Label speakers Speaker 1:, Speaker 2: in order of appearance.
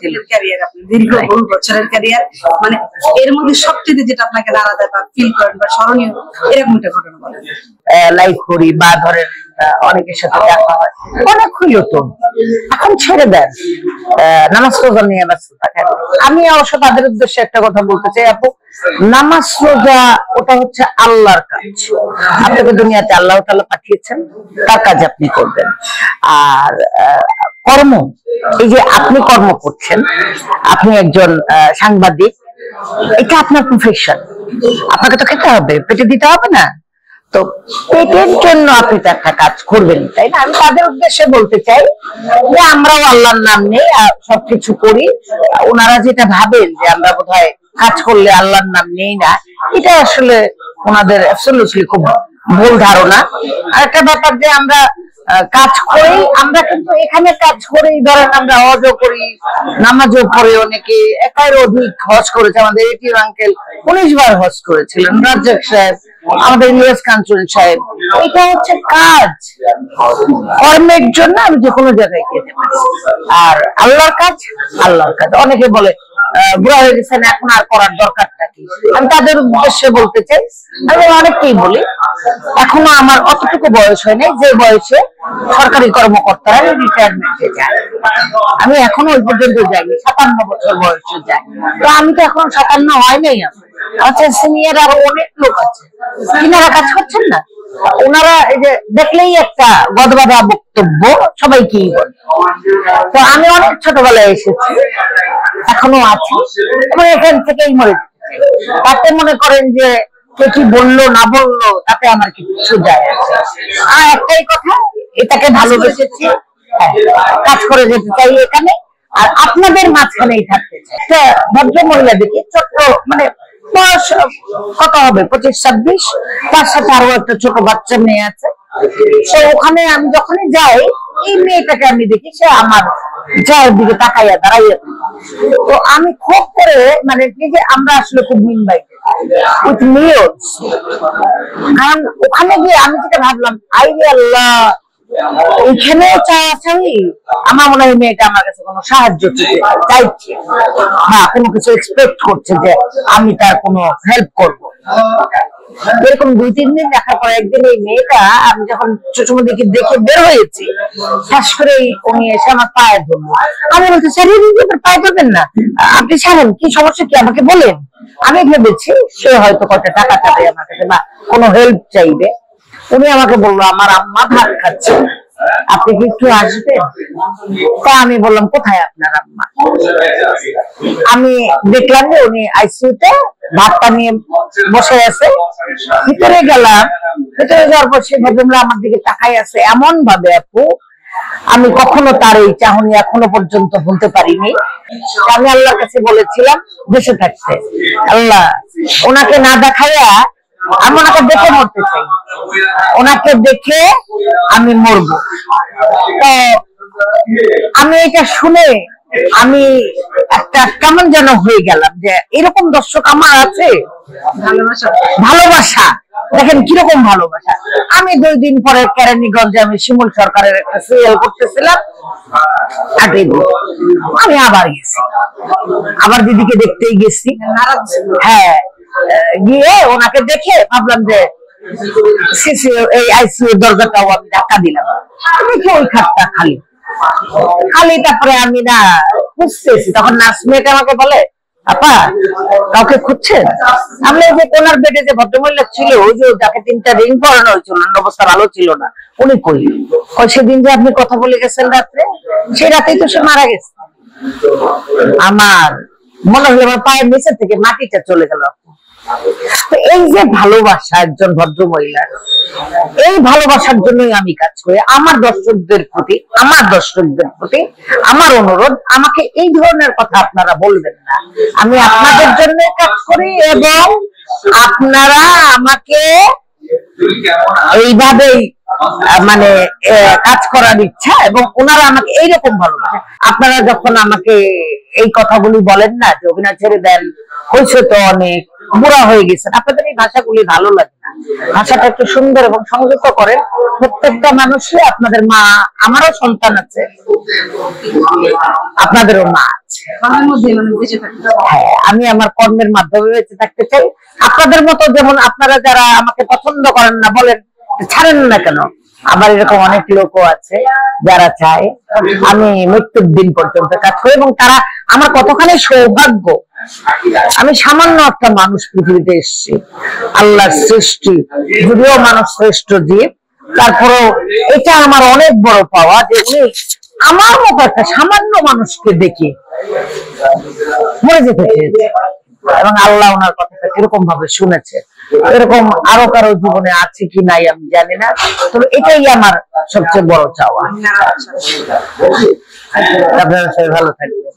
Speaker 1: দীর্ঘদিনের ক্যারিয়ার, আপনি দীর্ঘ বহু বছরের ক্যারিয়ার, মানে এর মধ্যে সবচেয়ে যেটা আপনাকে নাড়া দেয় বা ফিল করেন বা স্মরণীয় এরকম একটা ঘটনা বলেন।
Speaker 2: লাইভ করি বা ধরেন অনেকের সাথে দেখা হয়, অনেক হইল তো এখন ছেড়ে দেন, নামাজ রোজা নিয়ে ব্যস্ত থাকেন। আমি অবশ্য তাদের উদ্দেশ্যে একটা কথা বলতে চাই, আপু নামাজ রোজা ওটা হচ্ছে আল্লাহর কাজ, আপনাকে দুনিয়াতে আল্লাহ তাআলা পাঠিয়েছেন, তার কাজ আপনি করবেন। আর কর্ম, এই যে আপনি কর্ম করছেন, আপনি একজন সাংবাদিক, এটা আপনার প্রফেশন, আপনাকে তো খেতে হবে, পেটে দিতে হবে না, তো পেটের জন্য আপনি তো একটা কাজ করবেন, তাই না? আমি তাদের উদ্দেশ্যে বলতে চাই যে আমরাও আল্লাহর নাম নেই, সবকিছু করি। ওনারা যেটা ভাবেন যে আমরা বোধহয় কাজ করলে আল্লাহর নাম নেই না, এটা আসলে ওনাদের অ্যাবসলিউটলি খুব ভুল ধারণা। আর একটা ব্যাপার যে আমরা কাজ করি, আমরা কিন্তু এখানে কাজ করেই ধরেন আমরা হজও করি, নামাজও পড়ে, অনেকে একের অধিক হজ করেছে। আমাদের এটিএম আঙ্কেল 19 বার হজ করেছিলেন, রাজ্জাক সাহেব, আমাদের ইউএস কাঞ্চন সাহেব। এটা হচ্ছে কাজ, কর্মের জন্য আমি যে কোনো জায়গায় যেতে পারি। আর আল্লাহর কাজ আল্লাহর কাজ। অনেকে বলে বুড়া হয়ে গেছেন, এখন আর করার দরকারটা কি? আমি তাদের উদ্দেশ্যে বলতে চাই, আমি অনেককেই বলি এখনো আমার অতটুকু বয়স হয় নাই যে বয়সে সরকারি কর্মকর্তারা রিটায়ারমেন্টে যায়। আমি এখনো ওই পর্যন্ত যাইনি, 57 বছর বয়সে যাই। তো আমি তো এখন 57 হয় নাই। আচ্ছা, সিনিয়র আরো অনেক লোক আছে, তিনারা কাজ করছেন না? ওনারা এই যে দেখলেই একটা গদবাদা বক্তব্য সবাইকেই বলে। তো আমি অনেক ছোটবেলায় এসেছি, এখনো আছি, এবং এখান থেকেই মরে তাতে মনে করেন যে কে কি বললো না বললো তাতে আমার কিছু যায় আসে। আর একটাই কথা, এটাকে ভালোবেসেছি, কাজ করে যেতে চাই এখানে, আর আপনাদের মাঝখানেই থাকতে চাই। ভদ্র মহিলা দেখি, ছোট্ট মানে বয়স কত হবে, 25-26, তার সাথে আরো একটা ছোট বাচ্চা মেয়ে আছে। তো ওখানে আমি যখনই যাই, এই মেয়েটাকে আমি দেখি, সে আমার যাওয়ার দিকে তাকাইয়া দাঁড়াইয়া। তো আমি খুব করে মানে যে আমরা আসলে খুব মিনবাই উইথ মিলস, কারণ ওখানে গিয়ে আমি যেটা ভাবলাম, আই আল্লাহ, এখানেও চাই। আমার মনে হয় মেয়েটা আমার কাছে কোনো সাহায্য চাইছে বা কোনো কিছু এক্সপেক্ট করছে যে আমি তার কোনো হেল্প করবো। এরকম 2-3 দিন দেখার পর একদিন এই মেয়েটা, আমি যখন চুচুমদিকে দেখে বের হয়েছি, শ্বাস করে উনি এসে আমার পায়ে ধরবো। আমি বলতে স্যার, পায়ে ধরবেন না, আপনি ছাড়েন, কি সমস্যা কি আমাকে বলেন। আমি ভেবেছি সে হয়তো কয়টা টাকা চাবে আমার কাছে বা কোনো হেল্প চাইবে। উনি আমাকে বললো আমার আম্মা ভাত খাচ্ছে, আপনি কি একটু আসবেন? তা আমি বললাম কোথায় আপনার আম্মা? আমি দেখলাম যে উনি আইসিইউতে ভাতটা নিয়ে বসে আছে। ভিতরে গেলাম, ভিতরে যাওয়ার পর সে ভদ্রমহিলা আমার দিকে তাকাই আছে এমন ভাবে, আপু আমি কখনো তার এই চাহনি এখনো পর্যন্ত ভুলতে পারিনি। আমি আল্লাহর কাছে বলেছিলাম বেঁচে থাকতে, আল্লাহ ওনাকে না দেখাইয়া আমি ওনাকে দেখে মরতে চাই, ওনাকে দেখে আমি মরবো। তো আমি এটা শুনে আমি একটা কেমন যেন হয়ে গেলাম যে এরকম দর্শক আমার আছে। ভালোবাসা দেখেন কিরকম ভালোবাসা। আমি 2 দিন পরে কেরানীগঞ্জে আমি শিমুল সরকারের একটা সিরিয়াল করতেছিলাম, আমি আবার গেছি, আবার দিদিকে দেখতেই গেছি। হ্যাঁ, গিয়ে ওনাকে দেখে ভাবলাম যে এই আইসিইউ দরজাটাও আমি ধাক্কা দিলাম, দেখি ওই খাটটা খালি খালি। তারপরে আমি না খুঁজতেছি, তখন নার্স মেয়েটা আমাকে বলে, আপা কাউকে খুঁজছেন? আমি যে কোনার বেডে যে ভদ্রমহিলা ছিল, ওই যে যাকে 3টা রিং পরানো হয়েছিল, অবস্থা ভালো ছিল না, উনি কই? সেদিন যে আপনি কথা বলে গেছেন রাত্রে, সেই রাতেই তো সে মারা গেছে। আমার মনে হলো আমার পায়ের নিচে থেকে মাটিটা চলে গেল। এই যে ভালোবাসা একজন ভদ্র মহিলার, এই ভালোবাসার জন্যই আমি কাজ করি। আমার দর্শকদের প্রতি আমার অনুরোধ, আমাকে এই ধরনের কথা আপনারা বলবেন না। আমি আপনাদের জন্য কাজ করি এবং আপনারা আমাকে এইভাবেই মানে কাজ করার ইচ্ছা, এবং ওনারা আমাকে এইরকম ভালোবাসে। আপনারা যখন আমাকে এই কথাগুলি বলেন না যে অভিনয় ছেড়ে দেন, হয়েছে তো অনেক, বুড়া হয়ে গেছেন, আপনাদের এই ভাষাগুলি ভালো লাগে না। ভাষাটা একটু সুন্দর এবং সংযত করেন। প্রত্যেকটা মানুষই আপনাদের মা, আমারও সন্তান আছে, আপনাদেরও মা আছে।
Speaker 1: কর্মের মধ্যে মানে বেঁচে থাকতে হবে।
Speaker 2: হ্যাঁ, আমি আমার কর্মের মাধ্যমে বেঁচে থাকতে চাই। আপনাদের মতো যেমন আপনারা যারা আমাকে পছন্দ করেন না, বলেন ছাড়েন না কেন, আবার এরকম অনেক লোকও আছে যারা চায় আমি মৃত্যুর দিন পর্যন্ত কাজ করি, এবং তারা আমার কতখানি সৌভাগ্য। আমি সামান্য একটা মানুষ পৃথিবীতে এসেছি, আল্লাহর সৃষ্টি, যদিও মানুষ শ্রেষ্ঠ জীব, তারপরেও এটা আমার অনেক বড় পাওয়া যে উনি আমার মতো একটা সামান্য মানুষকে দেখে মরে যেতে চেয়েছে, এবং আল্লাহ ওনার কথাটা কিরকম ভাবে শুনেছে। এরকম আরো কারো জীবনে আছে কি নাই আমি জানি না, তবে এটাই আমার সবচেয়ে বড় চাওয়া। আপনারা সবাই ভালো থাকবেন।